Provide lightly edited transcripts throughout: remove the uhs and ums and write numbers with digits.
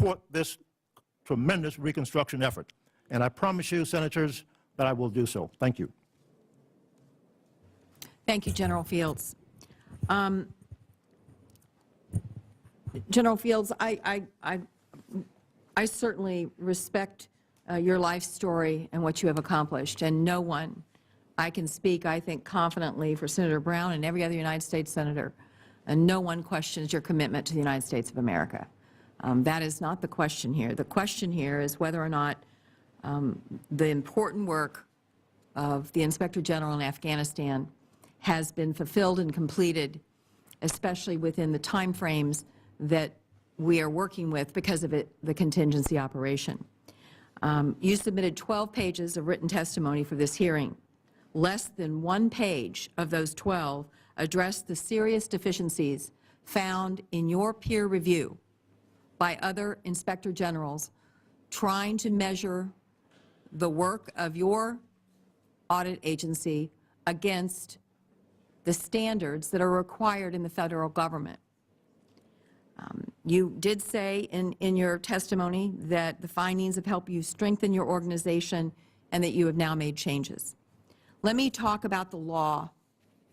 support this tremendous reconstruction effort. And I promise you, Senators, that I will do so. Thank you. Thank you, General Fields. General Fields, I certainly respect your life story and what you have accomplished, and no one, I can speak, I think, confidently for Senator Brown and every other United States Senator, and no one questions your commitment to the United States of America. That is not the question here. The question here is whether or not the important work of the Inspector General in Afghanistan has been fulfilled and completed, especially within the time frames that we are working with because of the contingency operation. You submitted 12 pages of written testimony for this hearing. Less than 1 page of those 12 addressed the serious deficiencies found in your peer review by other Inspector Generals trying to measure the work of your audit agency against the standards that are required in the federal government. You did say in your testimony that the findings have helped you strengthen your organization and that you have now made changes. Let me talk about the law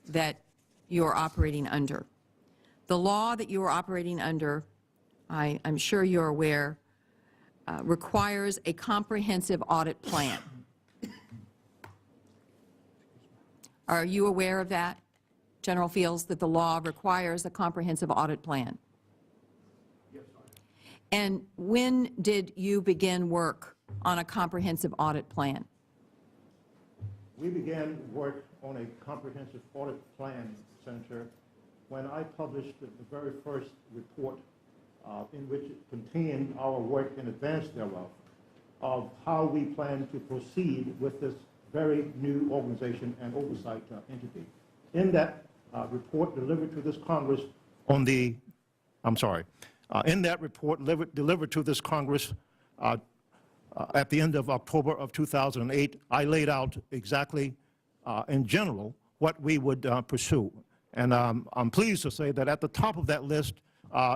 that you are operating under. The law that you are operating under, I'm sure you're aware, requires a comprehensive audit plan. Are you aware of that, General Fields, that the law requires a comprehensive audit plan? Yes, and when did you begin work on a comprehensive audit plan? We began work on a comprehensive audit plan, Senator, when I published the very first report in which it contained our work in advance thereof of how we plan to proceed with this very new organization and oversight entity. In that report delivered to this Congress on the, in that report delivered to this Congress at the end of October of 2008, I laid out exactly, in general, what we would pursue. And I'm pleased to say that at the top of that list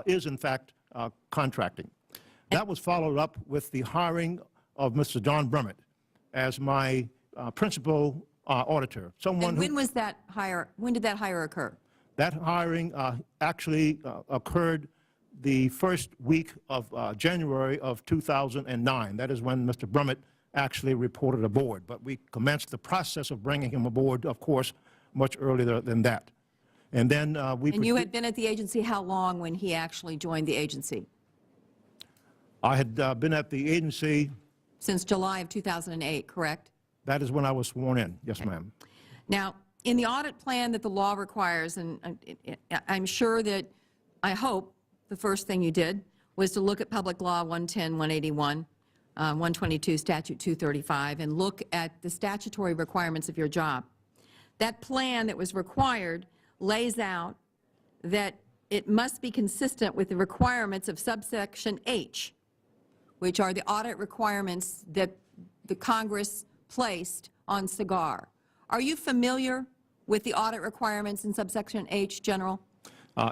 is, in fact, contracting. That was followed up with the hiring of Mr. John Brummett as my principal auditor. Someone when was that hire? When did that hire occur? That hiring actually occurred the first week of January of 2009. That is when Mr. Brummett actually reported aboard. But we commenced the process of bringing him aboard, of course, much earlier than that. And then And you had been at the agency how long when he actually joined the agency? I had been at the agency since July of 2008, correct? That is when I was sworn in, yes, ma'am. Now, in the audit plan that the law requires, and I'm sure that, I hope, the first thing you did was to look at Public Law 110, 181, 122, Statute 235, and look at the statutory requirements of your job. That plan that was required lays out that it must be consistent with the requirements of subsection H, which are the audit requirements that the Congress placed on SIGAR. Are you familiar with the audit requirements in subsection H, General?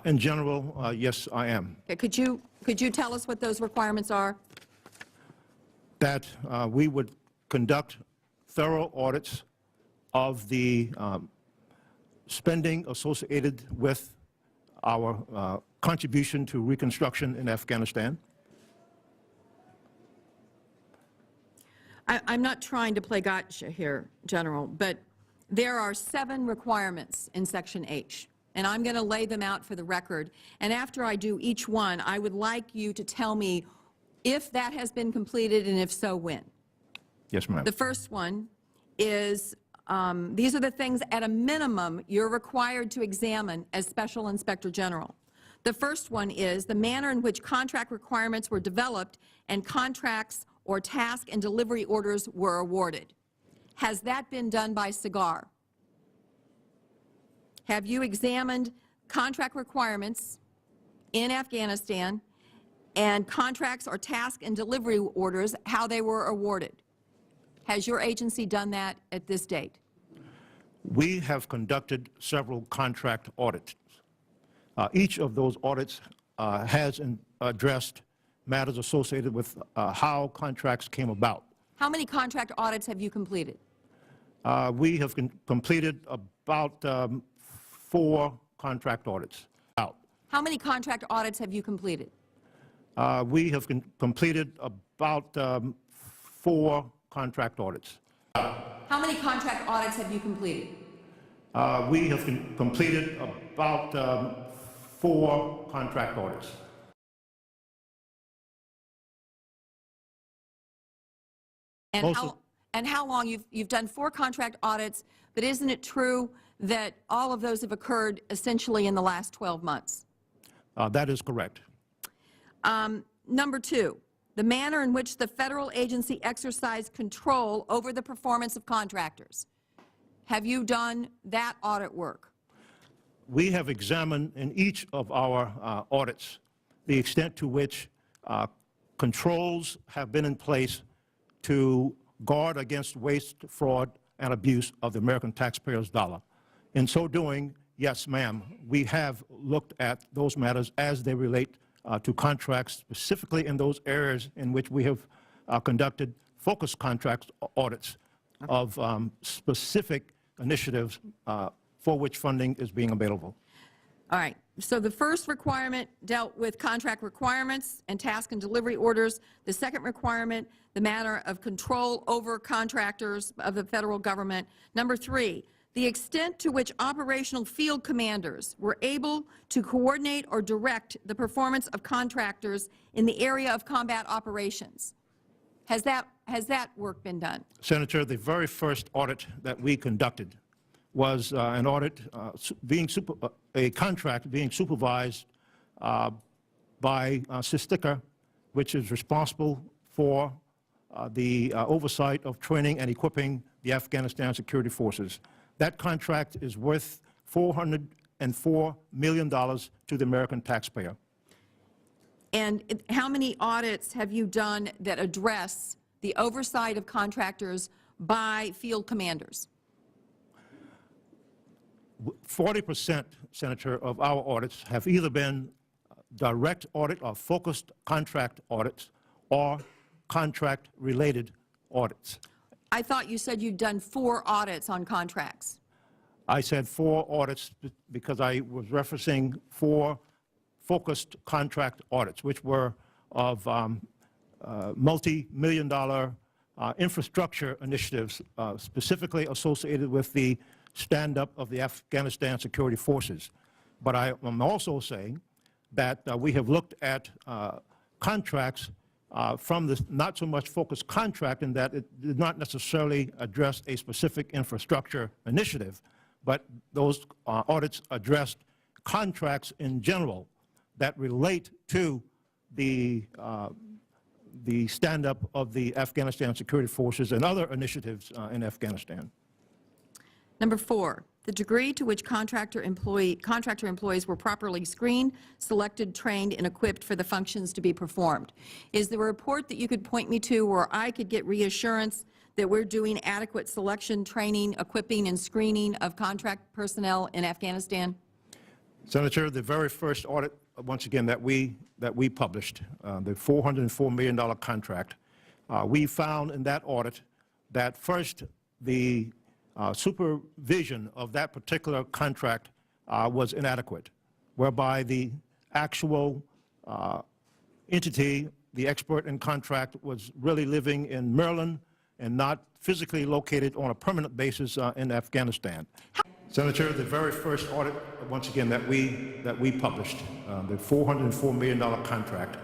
In general, yes, I am. Okay. Could you tell us what those requirements are? That we would conduct thorough audits of the spending associated with our contribution to reconstruction in Afghanistan. I'm not trying to play gotcha here, General, but there are 7 requirements in Section H, and I'm going to lay them out for the record. And after I do each one, I would like you to tell me if that has been completed, and if so, when. Yes, ma'am. The first one is, these are the things at a minimum you're required to examine as Special Inspector General. The first one is the manner in which contract requirements were developed and contracts or task and delivery orders were awarded. Has that been done by SIGAR? Have you examined contract requirements in Afghanistan and contracts or task and delivery orders, how they were awarded? Has your agency done that at this date? We have conducted several contract audits. Each of those audits has addressed matters associated with how contracts came about. How many contract audits have you completed? We have completed about 4 contract audits. How many contract audits have you completed? We have completed about 4 contract audits. How many contract audits have you completed? We have completed about 4 contract audits. And how long? You've done 4 contract audits, but isn't it true that all of those have occurred essentially in the last 12 months? That is correct. Number 2, the manner in which the federal agency exercised control over the performance of contractors. Have you done that audit work? We have examined in each of our audits the extent to which controls have been in place to guard against waste, fraud, and abuse of the American taxpayer's dollar. In so doing, yes, ma'am, we have looked at those matters as they relate to contracts, specifically in those areas in which we have conducted focused contract audits of specific initiatives for which funding is being available. All right. So the first requirement dealt with contract requirements and task and delivery orders. The second requirement, the matter of control over contractors of the federal government. Number 3, the extent to which operational field commanders were able to coordinate or direct the performance of contractors in the area of combat operations. Has that work been done? Senator, the very first audit that we conducted was an audit, a contract being supervised by SISTICA, which is responsible for the oversight of training and equipping the Afghanistan security forces. That contract is worth $404 million to the American taxpayer. And how many audits have you done that address the oversight of contractors by field commanders? 40%, Senator, of our audits have either been direct audit or focused contract audits or contract-related audits. I thought you said you'd done 4 audits on contracts. I said 4 audits because I was referencing 4 focused contract audits, which were of multi-million-dollar infrastructure initiatives specifically associated with the stand-up of the Afghanistan security forces. But I am also saying that we have looked at contracts from this not so much focused contract in that it did not necessarily address a specific infrastructure initiative, but those audits addressed contracts in general that relate to the stand-up of the Afghanistan security forces and other initiatives in Afghanistan. Number 4, the degree to which contractor employees were properly screened, selected, trained, and equipped for the functions to be performed. Is there a report that you could point me to where I could get reassurance that we're doing adequate selection, training, equipping, and screening of contract personnel in Afghanistan? Senator, the very first audit, once again, that we published, the $404 million contract, we found in that audit that first the supervision of that particular contract was inadequate, whereby the actual entity, the expert in contract, was really living in Maryland and not physically located on a permanent basis in Afghanistan. Senator, the very first audit, once again, that we published, the $404 million contract,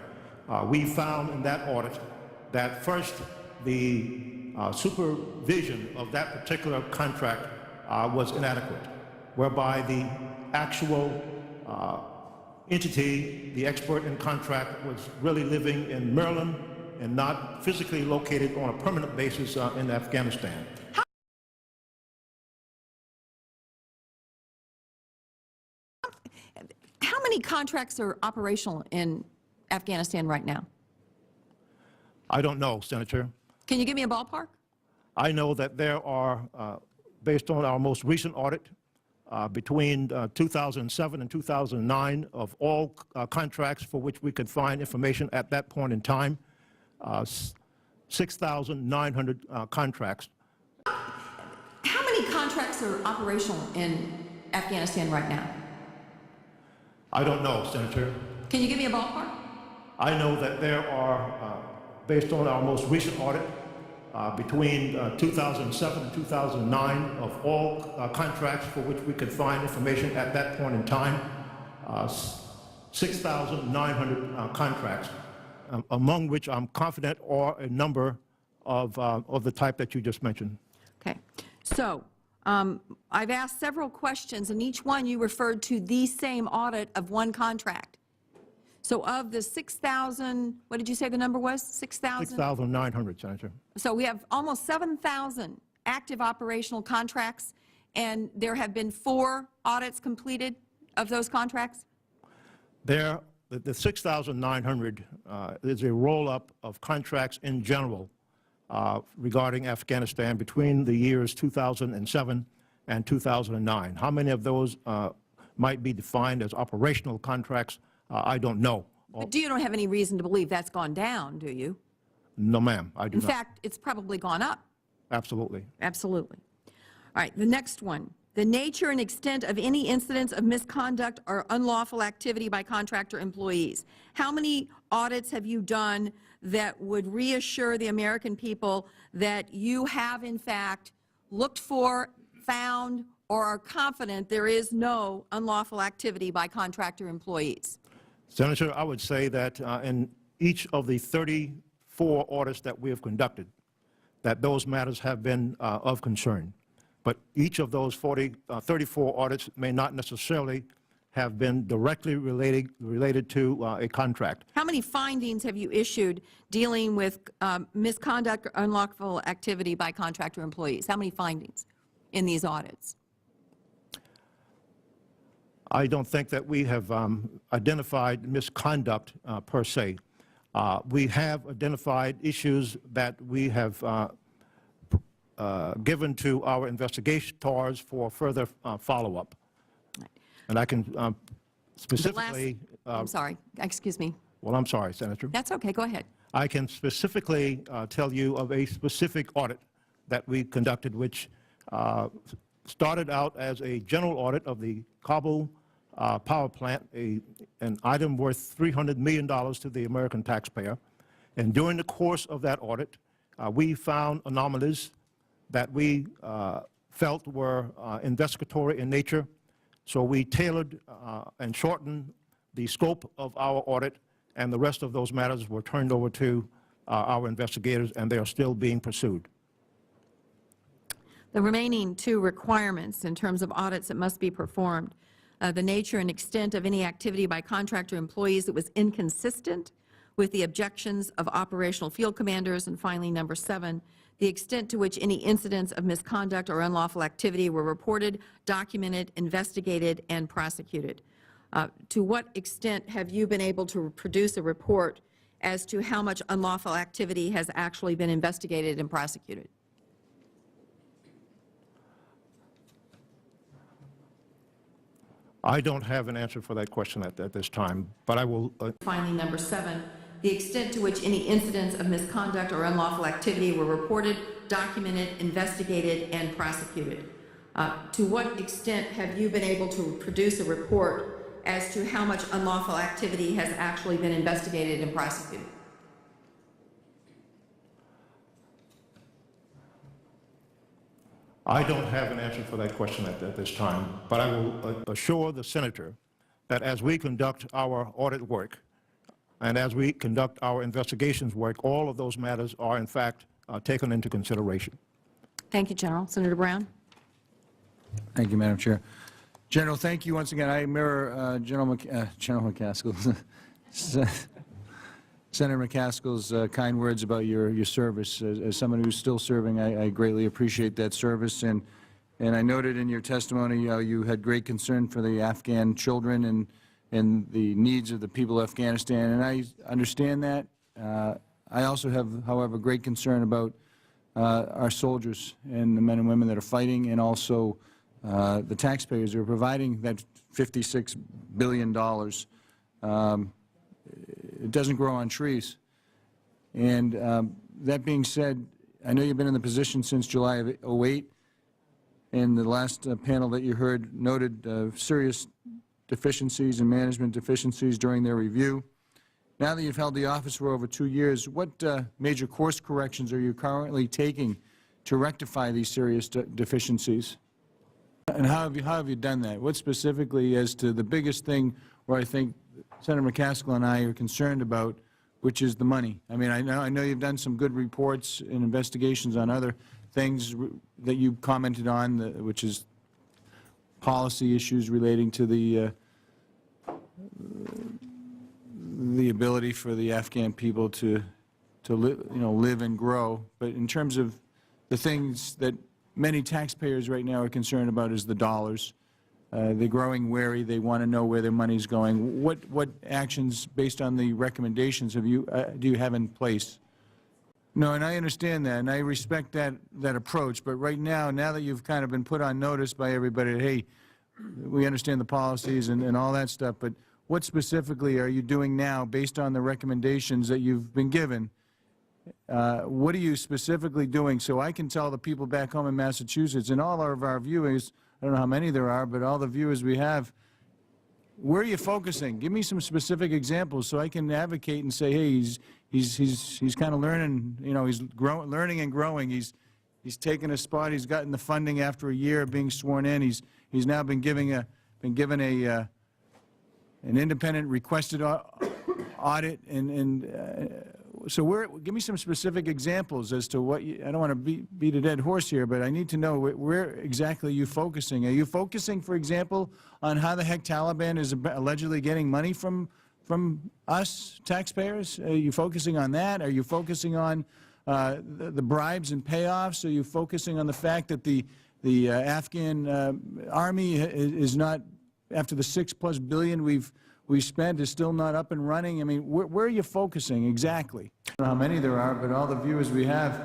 we found in that audit that first the supervision of that particular contract was inadequate, whereby the actual entity, the expert in contract, was really living in Maryland and not physically located on a permanent basis in Afghanistan. How many contracts are operational in Afghanistan right now? I don't know, Senator. Can you give me a ballpark? I know that there are, based on our most recent audit, between 2007 and 2009 of all contracts for which we could find information at that point in time, 6,900 contracts. How many contracts are operational in Afghanistan right now? I don't know, Senator. Can you give me a ballpark? I know that there are, based on our most recent audit, between 2007 and 2009 of all contracts for which we could find information at that point in time, 6,900 contracts, among which I'm confident are a number of the type that you just mentioned. Okay. So I've asked several questions, and each one you referred to the same audit of one contract. So of the 6,000, what did you say the number was? 6,000? 6,900, Senator. So we have almost 7,000 active operational contracts, and there have been 4 audits completed of those contracts? The 6,900 is a roll-up of contracts in general regarding Afghanistan between the years 2007 and 2009. How many of those might be defined as operational contracts, I don't know. But you don't have any reason to believe that's gone down, do you? No, ma'am, I do not. In fact, it's probably gone up. Absolutely. Absolutely. All right, the next one. The nature and extent of any incidents of misconduct or unlawful activity by contractor employees. How many audits have you done that would reassure the American people that you have, in fact, looked for, found, or are confident there is no unlawful activity by contractor employees? Senator, I would say that in each of the 34 audits that we have conducted, that those matters have been of concern. But each of those 34 audits may not necessarily have been directly related to a contract. How many findings have you issued dealing with misconduct or unlawful activity by contractor employees? How many findings in these audits? I don't think that we have identified misconduct per se. We have identified issues that we have given to our investigators for further follow-up. Right. And I can specifically... I'm sorry. Excuse me. Well, I'm sorry, Senator. That's okay. Go ahead. I can specifically tell you of a specific audit that we conducted, which started out as a general audit of the Kabul power plant, an item worth $300 million to the American taxpayer. And during the course of that audit, we found anomalies that we felt were investigatory in nature. So we tailored and shortened the scope of our audit, and the rest of those matters were turned over to our investigators, and they are still being pursued. The remaining 2 requirements in terms of audits that must be performed, the nature and extent of any activity by contractor employees that was inconsistent with the objections of operational field commanders, and finally, number 7, the extent to which any incidents of misconduct or unlawful activity were reported, documented, investigated, and prosecuted. To what extent have you been able to produce a report as to how much unlawful activity has actually been investigated and prosecuted? I don't have an answer for that question at this time, but I will... Finally, number 7, the extent to which any incidents of misconduct or unlawful activity were reported, documented, investigated, and prosecuted. To what extent have you been able to produce a report as to how much unlawful activity has actually been investigated and prosecuted? I don't have an answer for that question at this time, but I will assure the Senator that as we conduct our audit work and as we conduct our investigations work, all of those matters are, in fact, taken into consideration. Thank you, General. Senator Brown. Thank you, Madam Chair. General, thank you once again. I mirror General McCaskill's, Senator McCaskill's kind words about your service. As someone who's still serving, I greatly appreciate that service. And I noted in your testimony you had great concern for the Afghan children and the needs of the people of Afghanistan, and I understand that. I also have, however, great concern about our soldiers and the men and women that are fighting, and also the taxpayers who are providing that $56 billion. It doesn't grow on trees. And that being said, I know you've been in the position since July of '08, and the last panel that you heard noted serious deficiencies and management deficiencies during their review. Now that you've held the office for over 2 years, what major course corrections are you currently taking to rectify these serious deficiencies? And how have you done that? What specifically as to the biggest thing where I think Senator McCaskill and I are concerned about, which is the money? I mean, I know you've done some good reports and investigations on other things that you commented on, which is policy issues relating to the ability for the Afghan people to live and grow. But in terms of the things that many taxpayers right now are concerned about is the dollars. They're growing wary. They want to know where their money's going. What actions, based on the recommendations, do you have in place? No, and I understand that, and I respect that approach. But right now that you've kind of been put on notice by everybody, hey, we understand the policies and all that stuff, but what specifically are you doing now based on the recommendations that you've been given? What are you specifically doing so I can tell the people back home in Massachusetts and all of our viewers, I don't know how many there are, but all the viewers we have, where are you focusing? Give me some specific examples so I can advocate and say, hey, he's kind of learning, he's learning and growing. He's taken a spot. He's gotten the funding after a year of being sworn in. He's now been given an independent requested audit, so give me some specific examples as to what I don't want to beat a dead horse here, but I need to know where exactly are you focusing. Are you focusing, for example, on how the heck Taliban is allegedly getting money from us taxpayers? Are you focusing on that? Are you focusing on the bribes and payoffs? Are you focusing on the fact that the Afghan army is not, after the $6+ billion we've spent, is still not up and running? I mean, where are you focusing exactly? I don't know how many there are, but all the viewers we have,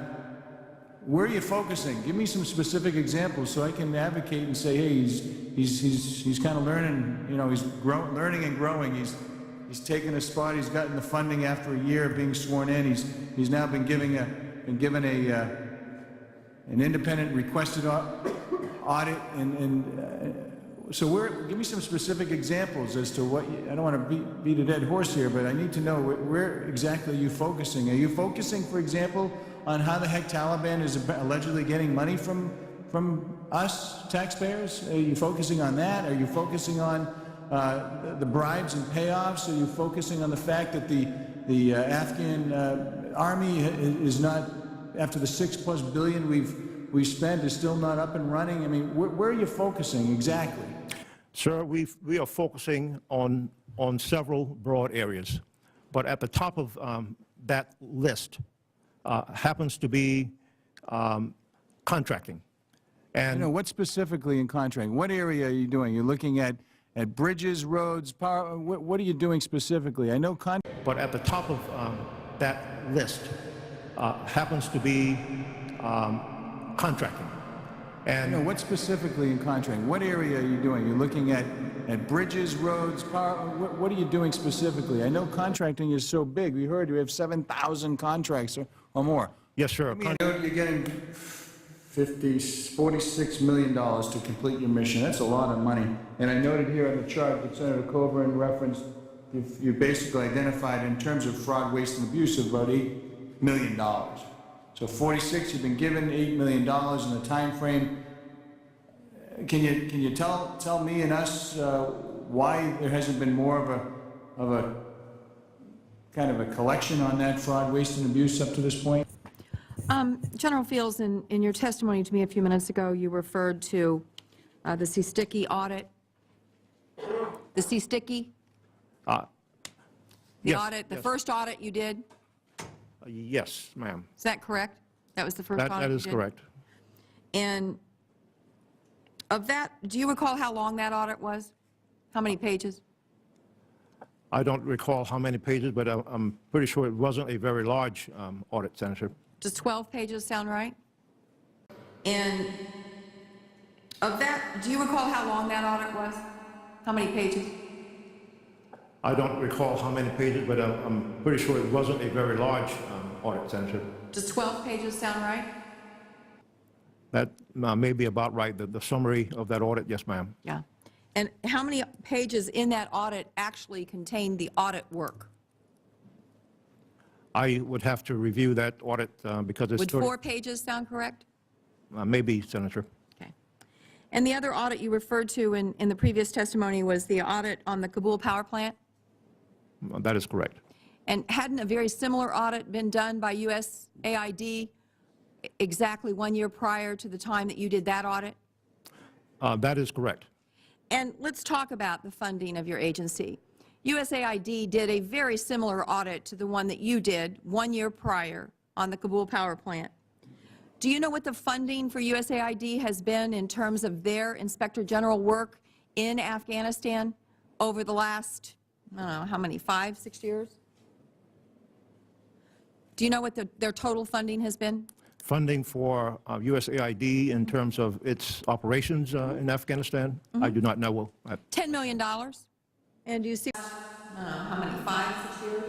where are you focusing? Give me some specific examples so I can advocate and say, hey, he's kind of learning, he's learning and growing. He's taken a spot. He's gotten the funding after a year of being sworn in. He's now been given an independent requested audit, so give me some specific examples as to what I don't want to beat a dead horse here, but I need to know where exactly are you focusing. Are you focusing, for example, on how the heck Taliban is allegedly getting money from us taxpayers? Are you focusing on that? Are you focusing on the bribes and payoffs? Are you focusing on the fact that the Afghan army is not, after the $6+ billion we've spent, is still not up and running? I mean, where are you focusing exactly? Sir, we are focusing on several broad areas, but at the top of that list happens to be contracting. And what specifically in contracting? What area are you doing? You're looking at bridges, roads, power. What are you doing specifically? I know but at the top of that list happens to be contracting. And what specifically in contracting? What area are you doing? You're looking at bridges, roads, power. What are you doing specifically? I know contracting is so big. We heard you have 7,000 contracts or more. Yes, sir. I know you're getting $46 million to complete your mission. That's a lot of money. And I noted here on the chart that Senator Coburn referenced, you basically identified in terms of fraud, waste, and abuse of about $8 million. So 46, you've been given $8 million in a time frame. Can you tell me and us why there hasn't been more of a kind of a collection on that fraud, waste, and abuse up to this point? General Fields, in your testimony to me a few minutes ago, you referred to the C-Sticky audit. The C-Sticky? The audit, the first audit you did? Yes, ma'am. Is that correct? That was the first audit you did? That is correct. And of that, do you recall how long that audit was? How many pages? I don't recall how many pages, but I'm pretty sure it wasn't a very large audit, Senator. Does 12 pages sound right? And Of that, do you recall how long that audit was? How many pages? I don't recall how many pages, but I'm pretty sure it wasn't a very large audit, Senator. Does 12 pages sound right? That may be about right, the summary of that audit, yes, ma'am. Yeah. And how many pages in that audit actually contained the audit work? I would have to review that audit because it's Would 4 pages sound correct? maybe, Senator. Okay. And the other audit you referred to in the previous testimony was the audit on the Kabul power plant? That is correct. And hadn't a very similar audit been done by USAID exactly 1 year prior to the time that you did that audit? That is correct. And let's talk about the funding of your agency. USAID did a very similar audit to the one that you did 1 year prior on the Kabul power plant. Do you know what the funding for USAID has been in terms of their Inspector General work in Afghanistan over the last, I don't know, how many, 5, 6 years? Do you know what their total funding has been? Funding for USAID in terms of its operations in Afghanistan, I do not know. $10 million. And do you see, I don't know, how many, 5, 6 years?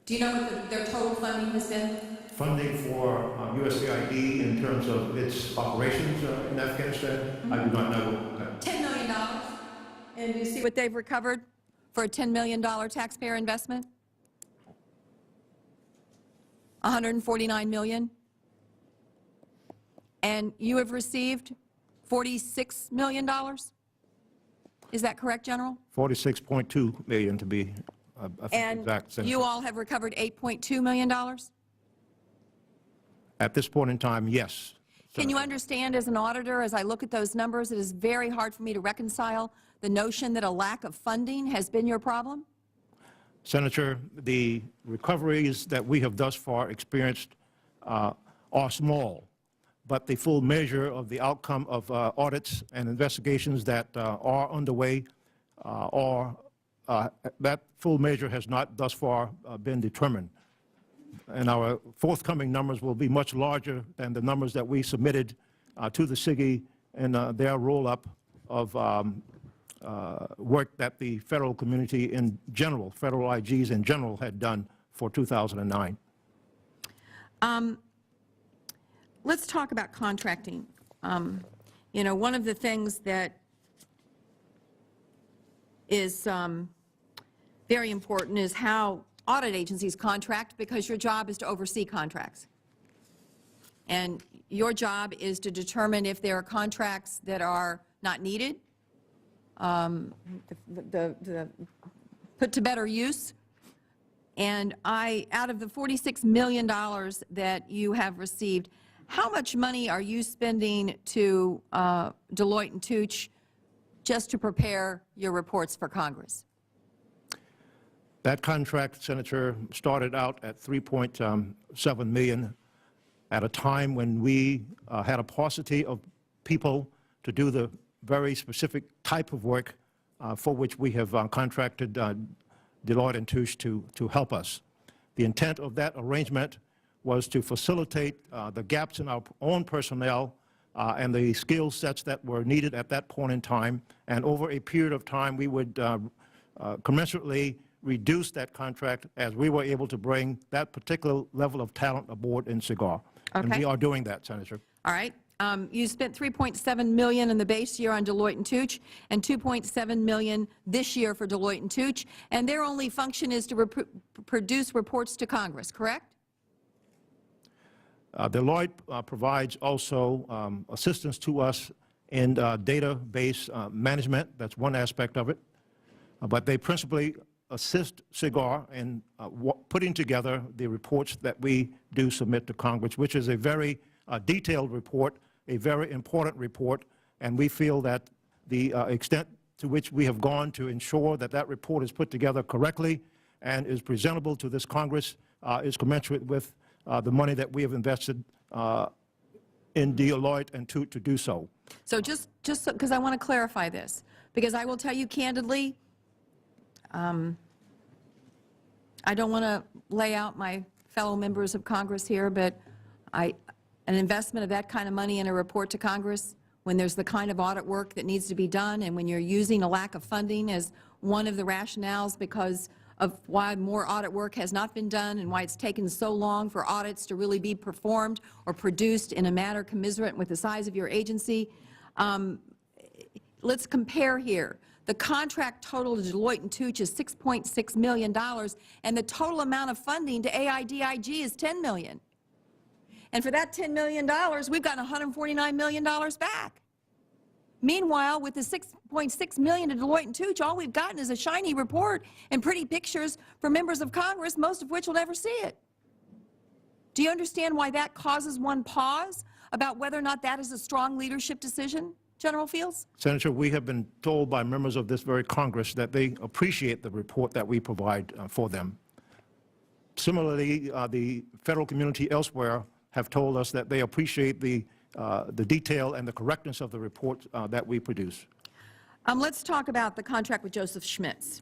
Do you know what their total funding has been? Funding for USAID in terms of its operations in Afghanistan, I do not know. $10 million. And do you see what they've recovered for a $10 million taxpayer investment? $149 million. And you have received $46 million? Is that correct, General? 46.2 million to be And exact. Senator. you all have recovered $8.2 million? At this point in time, yes. Can you understand as an auditor, as I look at those numbers, it is very hard for me to reconcile the notion that a lack of funding has been your problem? Senator, the recoveries that we have thus far experienced are small, but the full measure of the outcome of audits and investigations that are underway that full measure has not thus far been determined. And our forthcoming numbers will be much larger than the numbers that we submitted to the SIGI in their roll-up of work that the federal community in general, federal IGs in general, had done for 2009. Let's talk about contracting. You know, one of the things that is very important is how audit agencies contract, because your job is to oversee contracts. And your job is to determine if there are contracts that are not needed, put to better use. And out of the $46 million that you have received, how much money are you spending to Deloitte & Touche just to prepare your reports for Congress? That contract, Senator, started out at $3.7 million at a time when we had a paucity of people to do the very specific type of work for which we have contracted Deloitte & Touche to help us. The intent of that arrangement was to facilitate the gaps in our own personnel and the skill sets that were needed at that point in time, and over a period of time we would commensurately reduce that contract as we were able to bring that particular level of talent aboard in CIGAR. Okay. And we are doing that, Senator. All right. You spent $3.7 million in the base year on Deloitte & Touche and $2.7 million this year for Deloitte & Touche, and their only function is to produce reports to Congress, correct? Deloitte provides also assistance to us in database management. That's one aspect of it. But they principally assist CIGAR in putting together the reports that we do submit to Congress, which is a very detailed report, a very important report, and we feel that the extent to which we have gone to ensure that that report is put together correctly and is presentable to this Congress is commensurate with the money that we have invested in Deloitte and to do so. So just because I want to clarify this, because I will tell you candidly, I don't want to lay out my fellow members of Congress here, but an investment of that kind of money in a report to Congress when there's the kind of audit work that needs to be done, and when you're using a lack of funding as one of the rationales because of why more audit work has not been done and why it's taken so long for audits to really be performed or produced in a manner commiserate with the size of your agency? Let's compare here. The contract total to Deloitte & Touche is $6.6 million, and the total amount of funding to AIDIG is $10 million. And for that $10 million, we've gotten $149 million back. Meanwhile, with the $6.6 million to Deloitte & Touche, all we've gotten is a shiny report and pretty pictures for members of Congress, most of which will never see it. Do you understand why that causes one pause about whether or not that is a strong leadership decision, General Fields? Senator, we have been told by members of this very Congress that they appreciate the report that we provide for them. Similarly, the federal community elsewhere have told us that they appreciate the detail and the correctness of the report that we produce. Let's talk about the contract with Joseph Schmitz.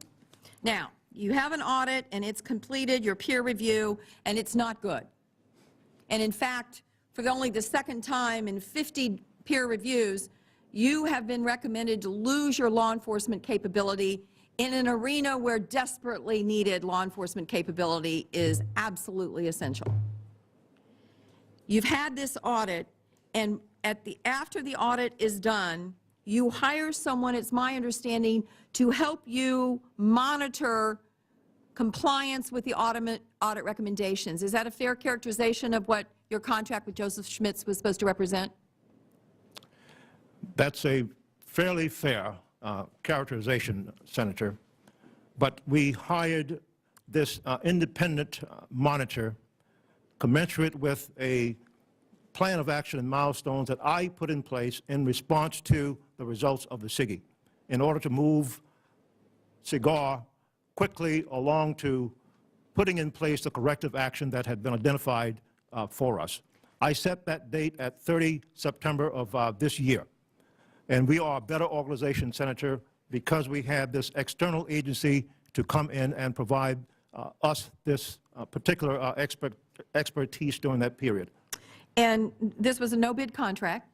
Now, you have an audit, and it's completed, your peer review, and it's not good. And in fact, for only the second time in 50 peer reviews, you have been recommended to lose your law enforcement capability in an arena where desperately needed law enforcement capability is absolutely essential. You've had this audit, and after the audit is done, you hire someone, it's my understanding, to help you monitor compliance with the audit recommendations. Is that a fair characterization of what your contract with Joseph Schmitz was supposed to represent? That's a fairly fair characterization, Senator. But we hired this independent monitor commensurate with a plan of action and milestones that I put in place in response to the results of the SIGI in order to move SIGAR quickly along to putting in place the corrective action that had been identified for us. I set that date at 30 September of this year. And we are a better organization, Senator, because we had this external agency to come in and provide us this particular expertise during that period. And this was a no-bid contract?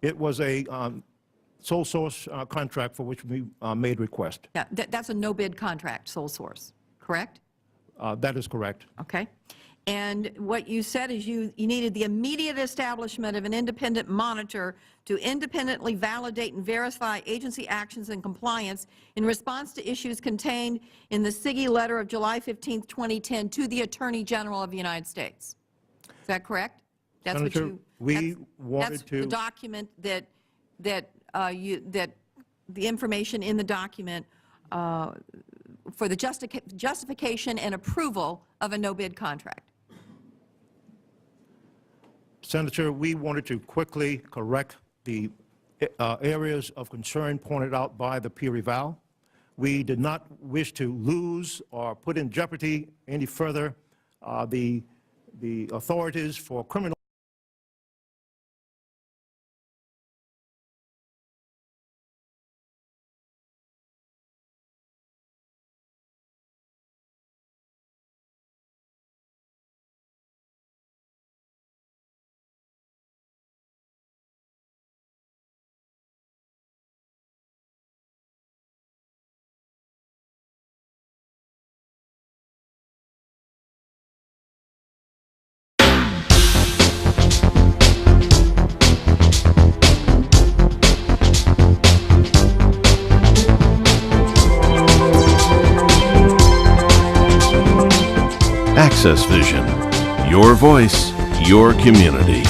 It was a sole source contract for which we made request. Yeah, that's a no-bid contract, sole source, correct? That is correct. Okay. And what you said is you needed the immediate establishment of an independent monitor to independently validate and verify agency actions and compliance in response to issues contained in the SIGI letter of July 15, 2010 to the Attorney General of the United States. Is that correct? That's Senator, what that's the document that the information in the document for the justification and approval of a no-bid contract. Senator, we wanted to quickly correct the areas of concern pointed out by the peer eval. We did not wish to lose or put in jeopardy any further the authorities for criminal Access Vision. Your voice, your community.